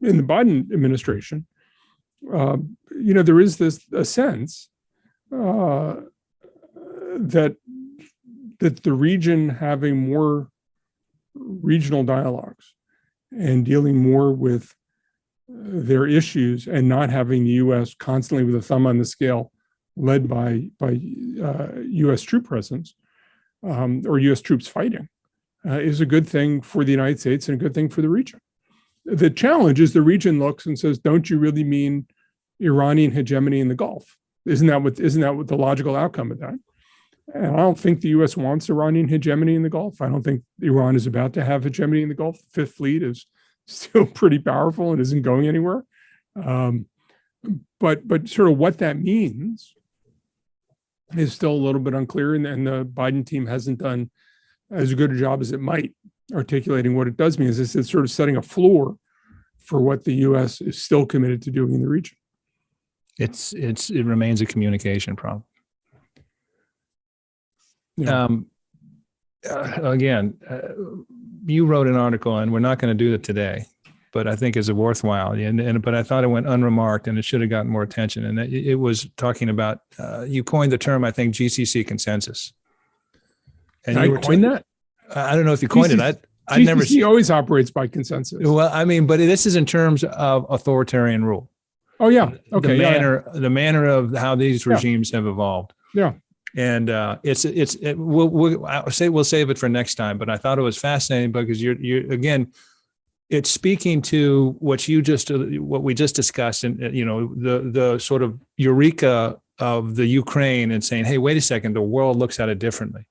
in the Biden administration, there is a sense that the region having more regional dialogues and dealing more with their issues and not having the U.S. constantly with a thumb on the scale led by U.S. troop presence or U.S. troops fighting is a good thing for the United States and a good thing for the region. The challenge is the region looks and says, don't you really mean Iranian hegemony in the Gulf? Isn't that what the logical outcome of that? And I don't think the U.S. wants Iranian hegemony in the Gulf. I don't think Iran is about to have hegemony in the Gulf. The Fifth Fleet is still pretty powerful and isn't going anywhere. But sort of what that means is still a little bit unclear, and the Biden team hasn't done as good a job as it might articulating what it does mean. It's sort of setting a floor for what the U.S. is still committed to doing in the region. It remains a communication problem. Yeah. Again, you wrote an article, and we're not going to do it today, but I think it's worthwhile. But I thought it went unremarked, and it should have gotten more attention. And it was talking about, you coined the term, I think, GCC consensus. And I coined that? I don't know if you coined it. I never. GCC always operates by consensus. Well, I mean, but this is in terms of authoritarian rule. Oh yeah. Okay. The manner of how these regimes have evolved. Yeah. And we'll save it for next time. But I thought it was fascinating because you're again, it's speaking to what we just discussed, and the sort of eureka of the Ukraine and saying, hey, wait a second, the world looks at it differently.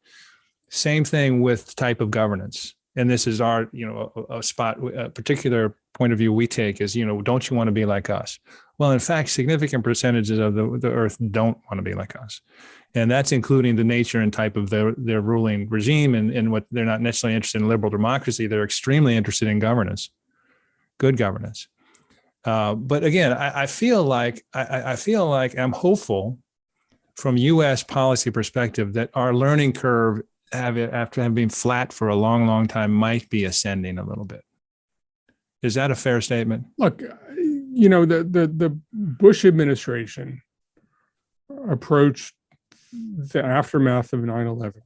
Same thing with type of governance. And this is our, a particular point of view we take is, don't you want to be like us? Well, in fact, significant percentages of the earth don't want to be like us. And that's including the nature and type of their ruling regime, and what they're not necessarily interested in liberal democracy. They're extremely interested in governance, good governance. But again, I feel like I'm hopeful from U.S. policy perspective that our learning curve, after having been flat for a long, long time, might be ascending a little bit. Is that a fair statement? Look, the Bush administration approached the aftermath of 9/11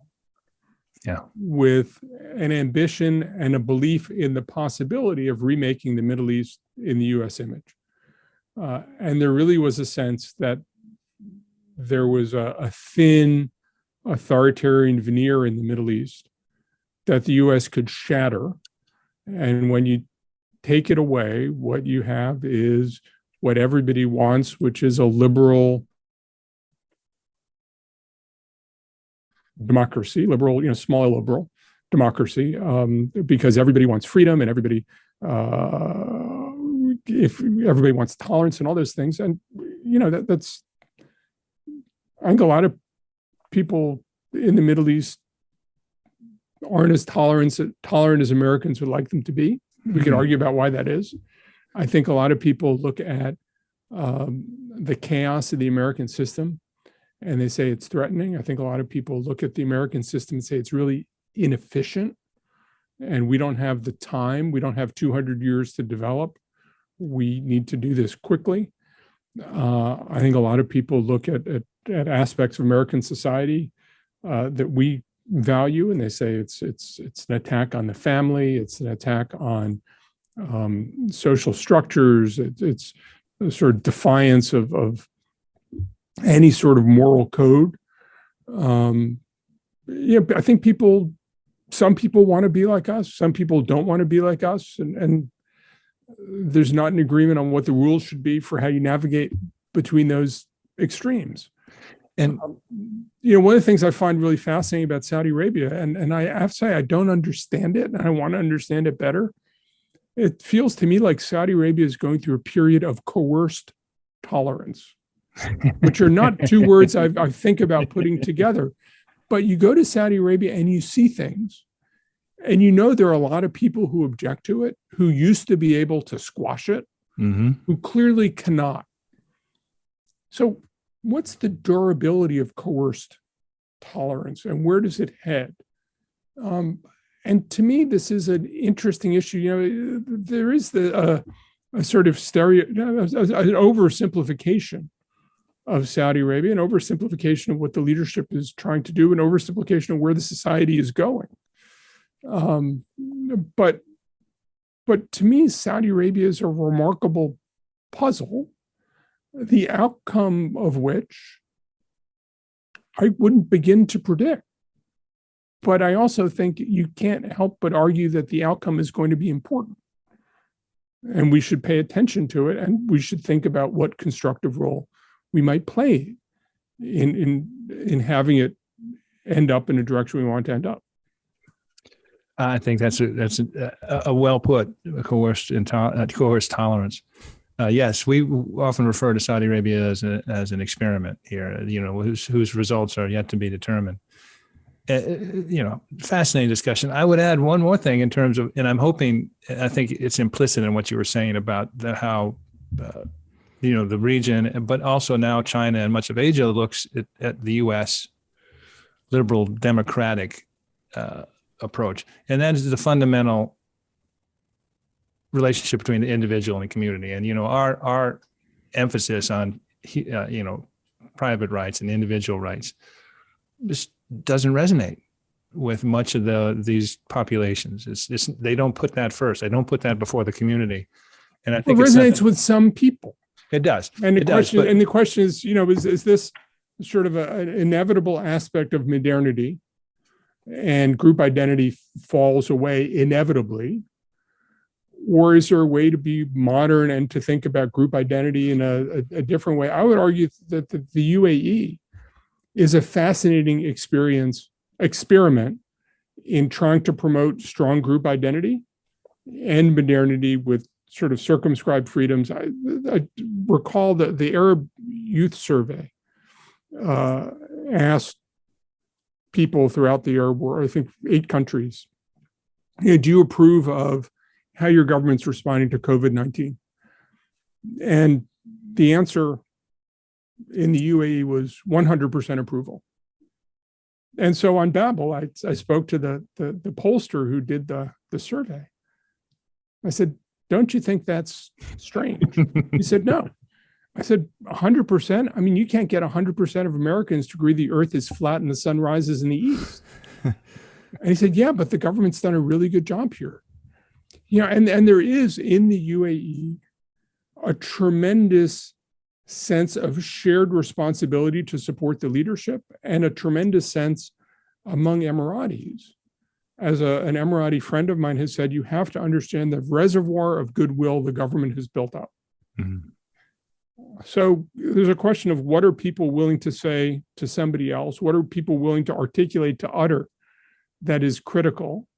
with an ambition and a belief in the possibility of remaking the Middle East in the U.S. image. And there really was a sense that there was a thin authoritarian veneer in the Middle East that the U.S. could shatter. And when you take it away, what you have is what everybody wants, which is a liberal democracy, small liberal democracy, because everybody wants freedom and everybody, if everybody wants tolerance and all those things. And, that's, I think a lot of people in the Middle East aren't as tolerant as Americans would like them to be. We could argue about why that is. I think a lot of people look at the chaos of the American system and they say it's threatening. I think a lot of people look at the American system and say it's really inefficient and we don't have the time. We don't have 200 years to develop. We need to do this quickly. I think a lot of people look at aspects of American society that we value, and they say it's an attack on the family, it's an attack on social structures, it's a sort of defiance of any sort of moral code. I think some people want to be like us, some people don't want to be like us, and there's not an agreement on what the rules should be for how you navigate between those extremes. And one of the things I find really fascinating about Saudi Arabia, and I have to say I don't understand it, and I want to understand it better. It feels to me like Saudi Arabia is going through a period of coerced tolerance, which are not two words I think about putting together. But you go to Saudi Arabia and you see things, and there are a lot of people who object to it, who used to be able to squash it, who clearly cannot. So what's the durability of coerced tolerance, and where does it head? And to me, this is an interesting issue. There is a sort of an oversimplification of Saudi Arabia, an oversimplification of what the leadership is trying to do, an oversimplification of where the society is going. But to me, Saudi Arabia is a remarkable puzzle, the outcome of which I wouldn't begin to predict. But I also think you can't help but argue that the outcome is going to be important. And we should pay attention to it, and we should think about what constructive role we might play in having it end up in a direction we want to end up. I think that's a well put, coerced tolerance. Yes, we often refer to Saudi Arabia as an experiment here, whose results are yet to be determined. Fascinating discussion. I would add one more thing in terms of, and I think it's implicit in what you were saying about how, the region, but also now China and much of Asia looks at the U.S. liberal democratic approach. And that is the fundamental relationship between the individual and the community. And, our emphasis on, private rights and individual rights just doesn't resonate with much of these populations. They don't put that first. They don't put that before the community. And I think it resonates with some people. It does. And the question is, is this sort of an inevitable aspect of modernity and group identity falls away inevitably? Or is there a way to be modern and to think about group identity in a different way? I would argue that the UAE is a fascinating experiment in trying to promote strong group identity and modernity with sort of circumscribed freedoms. I recall that the Arab Youth Survey asked people throughout the Arab world, I think 8 countries, do you approve of how your government's responding to COVID-19? And the answer in the UAE was 100% approval. And so on Babel, I spoke to the pollster who did the survey. I said, don't you think that's strange? He said, no. I said, 100%? I mean, you can't get 100% of Americans to agree the earth is flat and the sun rises in the east. And he said, yeah, but the government's done a really good job here. And there is in the UAE a tremendous sense of shared responsibility to support the leadership and a tremendous sense among Emiratis. As an Emirati friend of mine has said, you have to understand the reservoir of goodwill the government has built up. Mm-hmm. So there's a question of what are people willing to say to somebody else? What are people willing to articulate, to utter that is critical?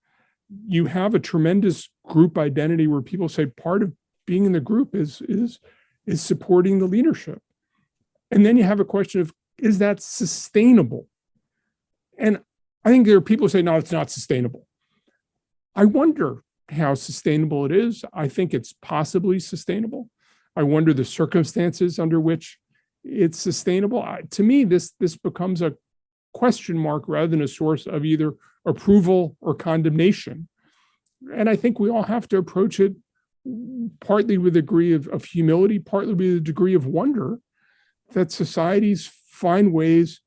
You have a tremendous group identity where people say part of being in the group is supporting the leadership. And then you have a question of, is that sustainable? And I think there are people who say, no, it's not sustainable. I wonder how sustainable it is. I think it's possibly sustainable. I wonder the circumstances under which it's sustainable. To me, this becomes a question mark rather than a source of either approval or condemnation. And I think we all have to approach it partly with a degree of humility, partly with a degree of wonder that societies find ways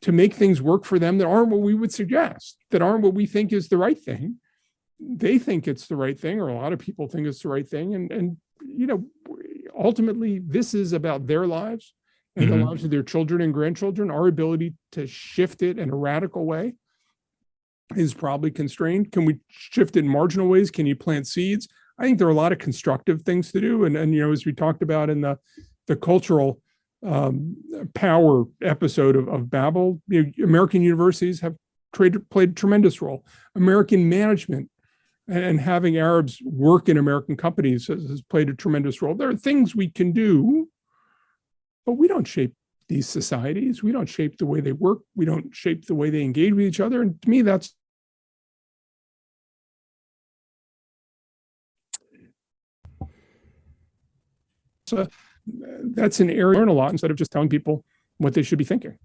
to make things work for them that aren't what we would suggest, that aren't what we think is the right thing. They think it's the right thing, or a lot of people think it's the right thing. And ultimately, this is about their lives and the lives of their children and grandchildren. Our ability to shift it in a radical way is probably constrained. Can we shift it in marginal ways? Can you plant seeds? I think there are a lot of constructive things to do. And as we talked about in the cultural power episode of Babel, American universities have played a tremendous role. American management and having Arabs work in American companies has played a tremendous role. There are things we can do, but we don't shape these societies. We don't shape the way they work. We don't shape the way they engage with each other. And to me, that's an area to learn a lot instead of just telling people what they should be thinking.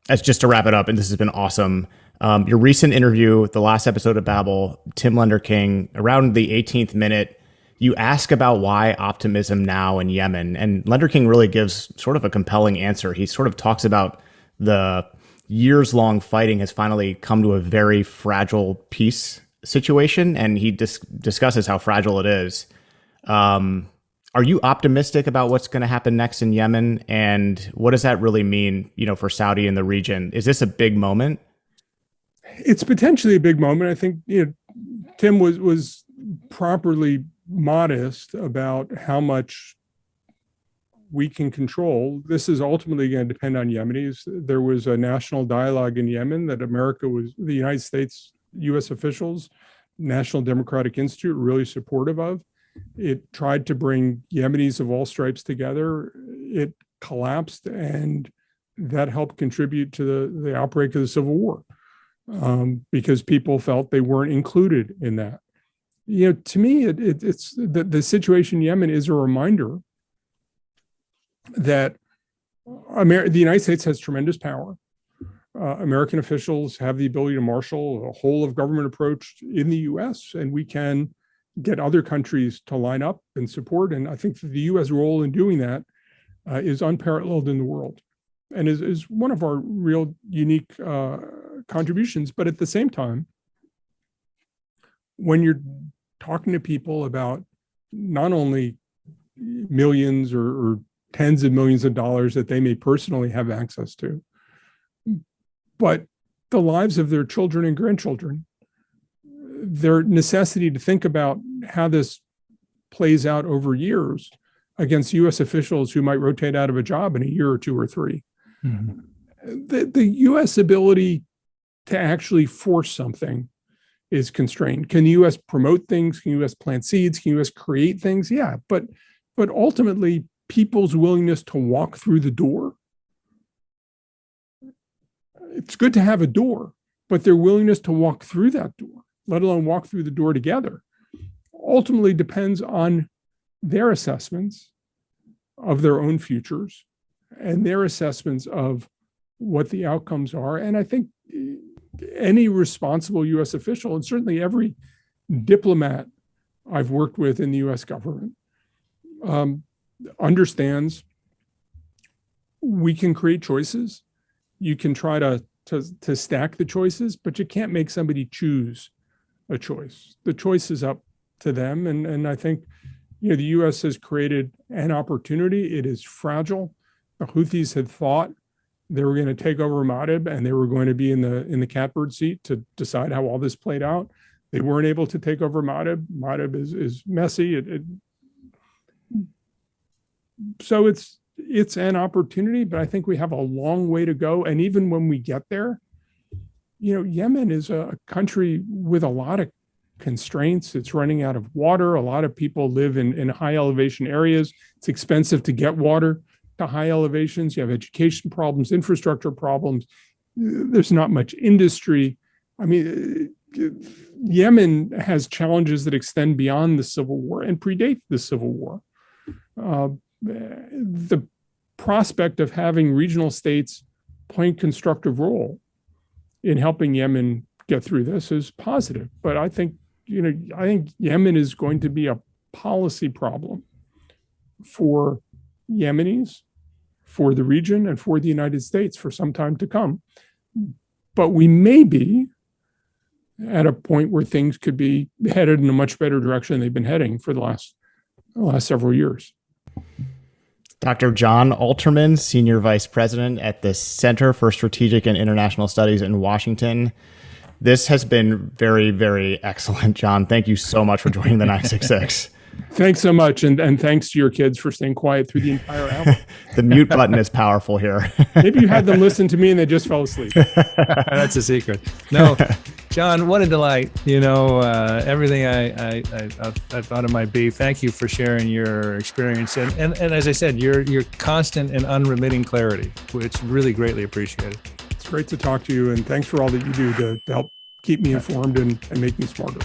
As just to wrap it up, and this has been awesome. Your recent interview, the last episode of Babel, Tim Lenderking, around the 18th minute, you ask about why optimism now in Yemen. And Lenderking really gives sort of a compelling answer. He sort of talks about the years-long fighting has finally come to a very fragile peace situation, and he discusses how fragile it is. Are you optimistic about what's going to happen next in Yemen? And what does that really mean, for Saudi and the region? Is this a big moment? It's potentially a big moment. I think, Tim was properly modest about how much we can control. This is ultimately going to depend on Yemenis. There was a national dialogue in Yemen that the United States, U.S. officials, National Democratic Institute, really supportive of. It tried to bring Yemenis of all stripes together. It collapsed, and that helped contribute to the outbreak of the Civil War because people felt they weren't included in that. To me, it's the situation in Yemen is a reminder that the United States has tremendous power. American officials have the ability to marshal a whole of government approach in the U.S., and we can get other countries to line up and support. And I think the U.S. role in doing that is unparalleled in the world and is one of our real unique contributions. But at the same time, when you're talking to people about not only millions or tens of millions of dollars that they may personally have access to. But the lives of their children and grandchildren, their necessity to think about how this plays out over years against U.S. officials who might rotate out of a job in a year or two or three. Mm-hmm. The U.S. ability to actually force something is constrained. Can the U.S. promote things? Can the U.S. plant seeds? Can the U.S. create things? Yeah, but ultimately, people's willingness to walk through the door, it's good to have a door, but their willingness to walk through that door, let alone walk through the door together, ultimately depends on their assessments of their own futures and their assessments of what the outcomes are. And I think any responsible U.S. official, and certainly every diplomat I've worked with in the U.S. government, understands we can create choices. You can try to stack the choices, but you can't make somebody choose a choice. The choice is up to them. And I think, the U.S. has created an opportunity. It is fragile. The Houthis had thought they were going to take over Ma'rib and they were going to be in the catbird seat to decide how all this played out. They weren't able to take over Ma'rib. Ma'rib is messy. So it's an opportunity, but I think we have a long way to go. And even when we get there, Yemen is a country with a lot of constraints. It's running out of water. A lot of people live in high elevation areas. It's expensive to get water to high elevations. You have education problems, infrastructure problems. There's not much industry. I mean, Yemen has challenges that extend beyond the civil war and predate the civil war. The prospect of having regional states playing constructive role in helping Yemen get through this is positive. But I think Yemen is going to be a policy problem for Yemenis, for the region, and for the United States for some time to come. But we may be at a point where things could be headed in a much better direction than they've been heading for the last several years. Dr. Jon Alterman, Senior Vice President at the Center for Strategic and International Studies in Washington. This has been very, very excellent, John. Thank you so much for joining the 966. Thanks so much. And thanks to your kids for staying quiet through the entire hour. The mute button is powerful here. Maybe you had them listen to me and they just fell asleep. That's a secret. No, John, what a delight. Everything I thought it might be. Thank you for sharing your experience. And as I said, your constant and unremitting clarity, which really greatly appreciated. It's great to talk to you. And thanks for all that you do to help keep me informed and make me smarter.